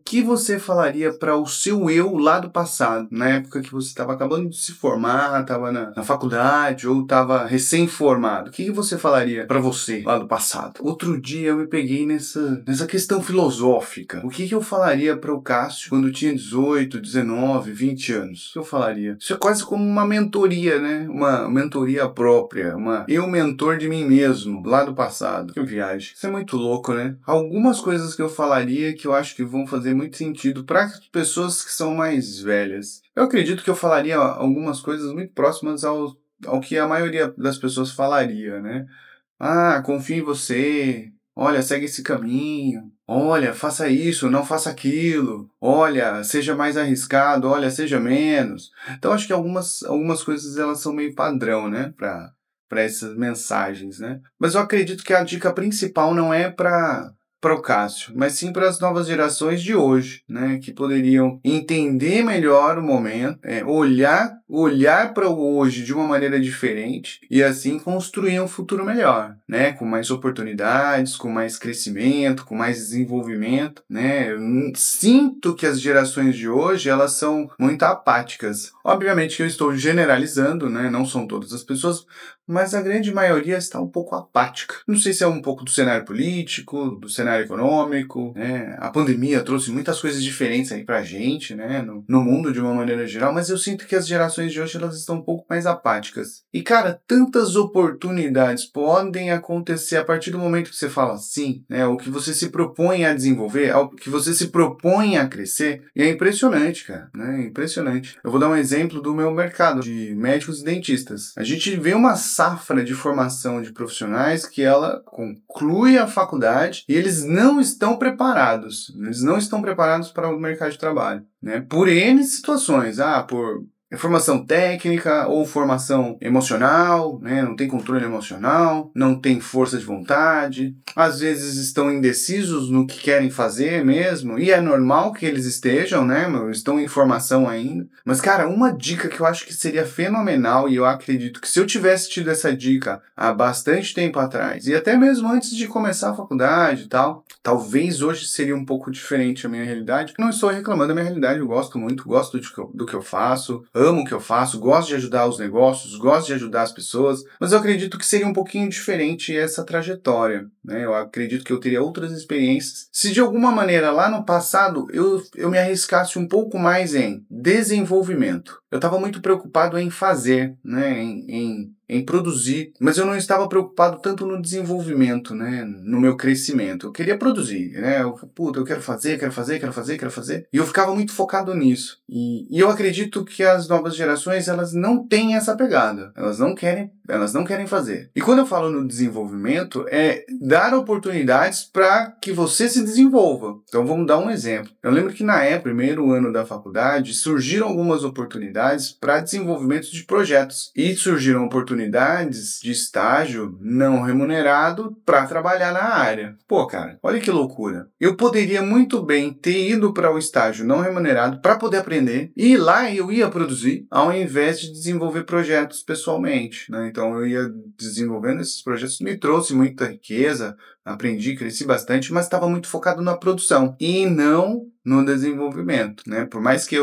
que você falaria para o seu eu lá do passado, na época que você estava acabando de se formar, estava na faculdade ou estava recém-formado? O que você falaria para você lá do passado? Outro dia eu me peguei nessa questão filosófica. O que eu falaria para o Cássio quando tinha 18, 19, 20 anos? O que eu falaria? Isso é quase como uma mentoria, né? Uma mentoria própria, eu mentor de mim mesmo, lá do passado. Que viagem. Isso é muito louco, né? Algumas coisas que eu falaria que eu acho que vão fazer muito sentido para as pessoas que são mais velhas. Eu acredito que eu falaria algumas coisas muito próximas ao que a maioria das pessoas falaria, né? Ah, confie em você. Olha, segue esse caminho. Olha, faça isso, não faça aquilo. Olha, seja mais arriscado. Olha, seja menos. Então, acho que algumas coisas elas são meio padrão, né? Para essas mensagens, né? Mas eu acredito que a dica principal não é para o Cássio, mas sim para as novas gerações de hoje, né, que poderiam entender melhor o momento, olhar para o hoje de uma maneira diferente e assim construir um futuro melhor, né, com mais oportunidades, com mais crescimento, com mais desenvolvimento, né. Eu sinto que as gerações de hoje elas são muito apáticas. Obviamente que eu estou generalizando, né, não são todas as pessoas, mas a grande maioria está um pouco apática. Não sei se é um pouco do cenário político, do cenário econômico, né? A pandemia trouxe muitas coisas diferentes aí pra gente, né? No mundo de uma maneira geral, mas eu sinto que as gerações de hoje elas estão um pouco mais apáticas. E, cara, tantas oportunidades podem acontecer a partir do momento que você fala sim, né? O que você se propõe a desenvolver, o que você se propõe a crescer, e é impressionante, cara, né? Impressionante. Eu vou dar um exemplo do meu mercado de médicos e dentistas. A gente vê uma safra de formação de profissionais que ela conclui a faculdade e eles não estão preparados. Eles não estão preparados para o mercado de trabalho, né? Por N situações. Por formação técnica ou formação emocional, né? Não tem controle emocional, não tem força de vontade, às vezes estão indecisos no que querem fazer mesmo, e é normal que eles estejam, né? Estão em formação ainda. Mas, cara, uma dica que eu acho que seria fenomenal, e eu acredito que se eu tivesse tido essa dica há bastante tempo atrás, e até mesmo antes de começar a faculdade e tal, talvez hoje seria um pouco diferente a minha realidade. Não estou reclamando da minha realidade, eu gosto muito, gosto do que eu faço, amo o que eu faço, gosto de ajudar os negócios, gosto de ajudar as pessoas, mas eu acredito que seria um pouquinho diferente essa trajetória, né? Eu acredito que eu teria outras experiências. Se de alguma maneira lá no passado eu me arriscasse um pouco mais em desenvolvimento. Eu estava muito preocupado em fazer, né? Em produzir, mas eu não estava preocupado tanto no desenvolvimento, né, no meu crescimento. Eu queria produzir, né, eu quero fazer, e eu ficava muito focado nisso. E eu acredito que as novas gerações, elas não têm essa pegada, elas não querem fazer. E quando eu falo no desenvolvimento, é dar oportunidades para que você se desenvolva. Então vamos dar um exemplo. Eu lembro que na época, primeiro ano da faculdade, surgiram algumas oportunidades para desenvolvimento de projetos, e surgiram oportunidades de estágio não remunerado para trabalhar na área. Pô, cara, olha que loucura. Eu poderia muito bem ter ido para o estágio não remunerado para poder aprender, e lá eu ia produzir, ao invés de desenvolver projetos pessoalmente, né? Então eu ia desenvolvendo esses projetos, me trouxe muita riqueza, aprendi, cresci bastante, mas estava muito focado na produção e não no desenvolvimento, né? Por mais que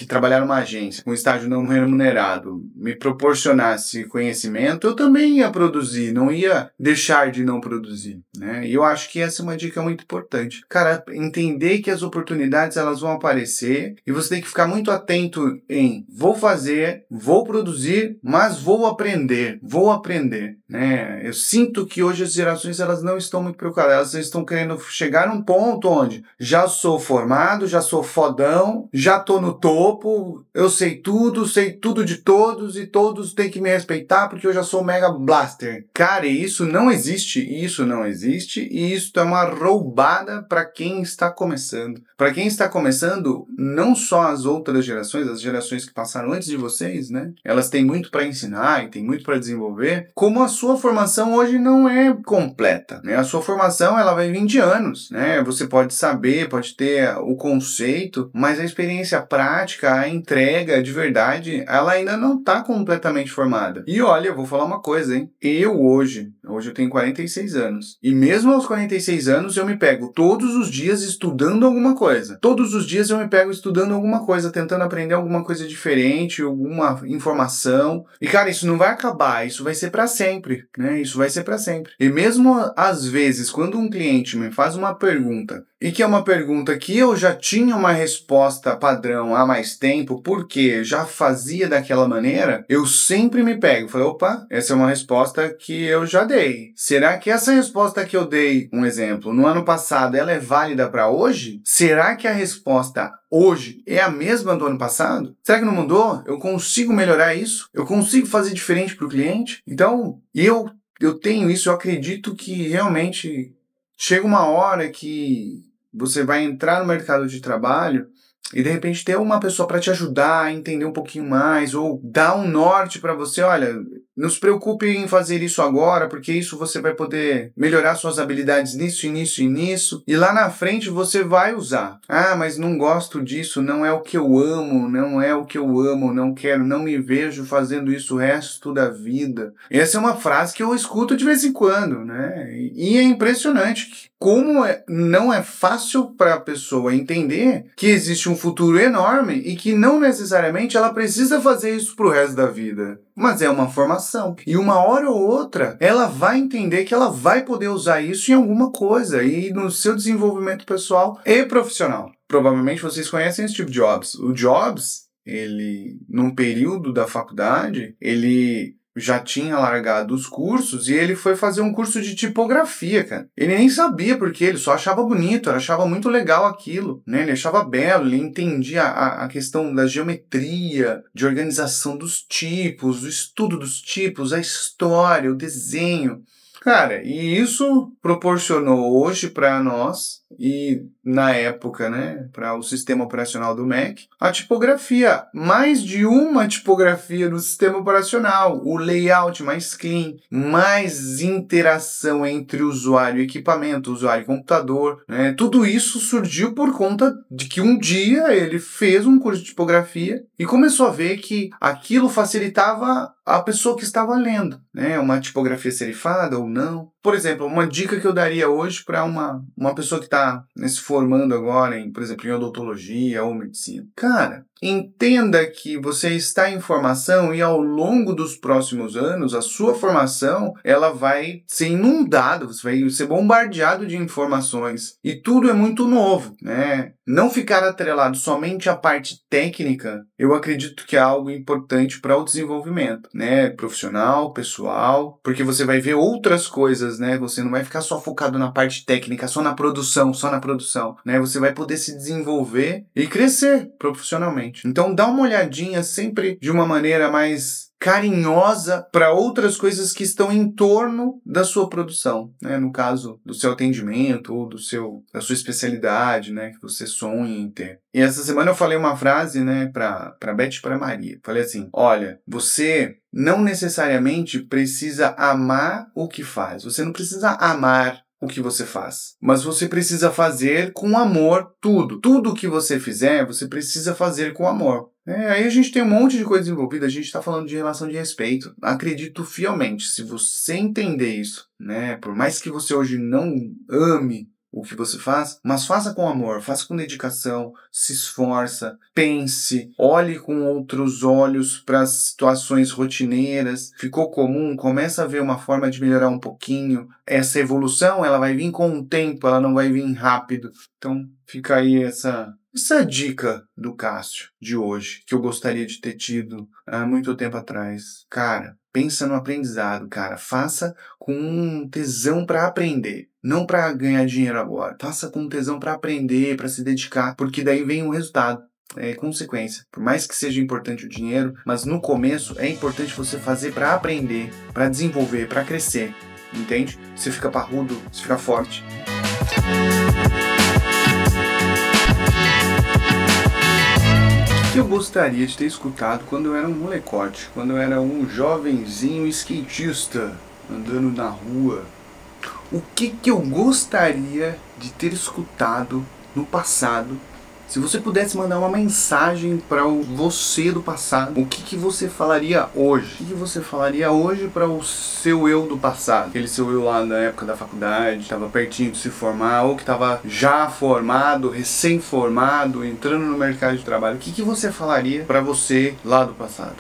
trabalhar numa agência com estágio não remunerado me proporcionasse conhecimento, eu também ia produzir, não ia deixar de não produzir, né? E eu acho que essa é uma dica muito importante. Cara, entender que as oportunidades elas vão aparecer e você tem que ficar muito atento em vou fazer, vou produzir, mas vou aprender, né? Eu sinto que hoje as gerações elas não estão muito preocupadas, elas estão querendo chegar num ponto onde já sou formado, já sou fodão, já tô no topo, eu sei tudo de todos e todos têm que me respeitar porque eu já sou mega blaster. Cara, isso não existe, e isso é uma roubada para quem está começando. Para quem está começando, não só as outras gerações, as gerações que passaram antes de vocês, né? Elas têm muito para ensinar e têm muito para desenvolver, como a sua formação hoje não é completa, né? A sua formação, ela vai vir de anos, né? Você pode saber, pode ter o conceito, mas a experiência prática, a entrega de verdade, ela ainda não está completamente formada. E olha, eu vou falar uma coisa, hein? Hoje eu tenho 46 anos. E mesmo aos 46 anos eu me pego todos os dias estudando alguma coisa. Todos os dias eu me pego estudando alguma coisa, tentando aprender alguma coisa diferente, alguma informação. E cara, isso não vai acabar, isso vai ser para sempre, né? Isso vai ser para sempre. E mesmo às vezes, quando um cliente me faz uma pergunta, e que é uma pergunta que eu já tinha uma resposta padrão há mais tempo, porque já fazia daquela maneira, eu sempre me pego. Falei, opa, essa é uma resposta que eu já dei. Será que essa resposta que eu dei, um exemplo, no ano passado, ela é válida para hoje? Será que a resposta hoje é a mesma do ano passado? Será que não mudou? Eu consigo melhorar isso? Eu consigo fazer diferente para o cliente? Então, eu tenho isso, eu acredito que realmente chega uma hora que você vai entrar no mercado de trabalho e de repente ter uma pessoa para te ajudar a entender um pouquinho mais ou dar um norte para você, olha, não se preocupe em fazer isso agora, porque isso você vai poder melhorar suas habilidades nisso e nisso e nisso, e lá na frente você vai usar. Ah, mas não gosto disso, não é o que eu amo, não quero, não me vejo fazendo isso o resto da vida. Essa é uma frase que eu escuto de vez em quando, né? E é impressionante como não é fácil para a pessoa entender que existe um futuro enorme e que não necessariamente ela precisa fazer isso pro resto da vida. Mas é uma formação. E uma hora ou outra, ela vai entender que ela vai poder usar isso em alguma coisa e no seu desenvolvimento pessoal e profissional. Provavelmente vocês conhecem Steve Jobs. O Jobs, num período da faculdade, ele já tinha largado os cursos e ele foi fazer um curso de tipografia, cara. Ele nem sabia porque ele só achava bonito, ele achava muito legal aquilo, né? Ele achava belo, ele entendia a questão da geometria, de organização dos tipos, do estudo dos tipos, a história, o desenho. Cara, e isso proporcionou hoje para nós, e na época, né, para o sistema operacional do Mac, a tipografia, mais de uma tipografia no sistema operacional, o layout mais clean, mais interação entre usuário e equipamento, usuário e computador, né? Tudo isso surgiu por conta de que um dia ele fez um curso de tipografia e começou a ver que aquilo facilitava a pessoa que estava lendo, né? Uma tipografia serifada ou não. Por exemplo, uma dica que eu daria hoje para uma pessoa que está se formando agora, por exemplo, em odontologia ou medicina. Cara, entenda que você está em formação e ao longo dos próximos anos, a sua formação ela vai ser inundada, você vai ser bombardeado de informações e tudo é muito novo, né? Não ficar atrelado somente à parte técnica, eu acredito que é algo importante para o desenvolvimento, né? Profissional, pessoal, porque você vai ver outras coisas, né? Você não vai ficar só focado na parte técnica, só na produção, né? Você vai poder se desenvolver e crescer profissionalmente. Então dá uma olhadinha sempre de uma maneira mais carinhosa para outras coisas que estão em torno da sua produção, né? No caso do seu atendimento ou da sua especialidade, né? Que você sonha em ter. E essa semana eu falei uma frase, né? Para Beth e para Maria. Falei assim, olha, você não necessariamente precisa amar o que faz. Você não precisa amar o que você faz, mas você precisa fazer com amor tudo. Tudo que você fizer, você precisa fazer com amor. Aí a gente tem um monte de coisa envolvida, a gente está falando de relação de respeito. Acredito fielmente, se você entender isso, né, por mais que você hoje não ame o que você faz, mas faça com amor, faça com dedicação, se esforça, pense, olhe com outros olhos para as situações rotineiras. Ficou comum, começa a ver uma forma de melhorar um pouquinho. Essa evolução, ela vai vir com o tempo, ela não vai vir rápido. Então, fica aí essa dica do Cássio de hoje, que eu gostaria de ter tido há muito tempo atrás. Cara, pensa no aprendizado, cara. Faça com tesão para aprender, não para ganhar dinheiro agora. Faça com tesão para aprender, para se dedicar, porque daí vem o resultado. É consequência. Por mais que seja importante o dinheiro, mas no começo é importante você fazer para aprender, para desenvolver, para crescer. Entende? Você fica parrudo, você fica forte. O que eu gostaria de ter escutado quando eu era um molecote, quando eu era um jovenzinho skatista andando na rua? O que eu gostaria de ter escutado no passado, se você pudesse mandar uma mensagem para o você do passado, o que você falaria hoje? O que você falaria hoje para o seu eu do passado? Aquele seu eu lá na época da faculdade, estava pertinho de se formar, ou que estava já formado, recém-formado, entrando no mercado de trabalho. O que você falaria para você lá do passado?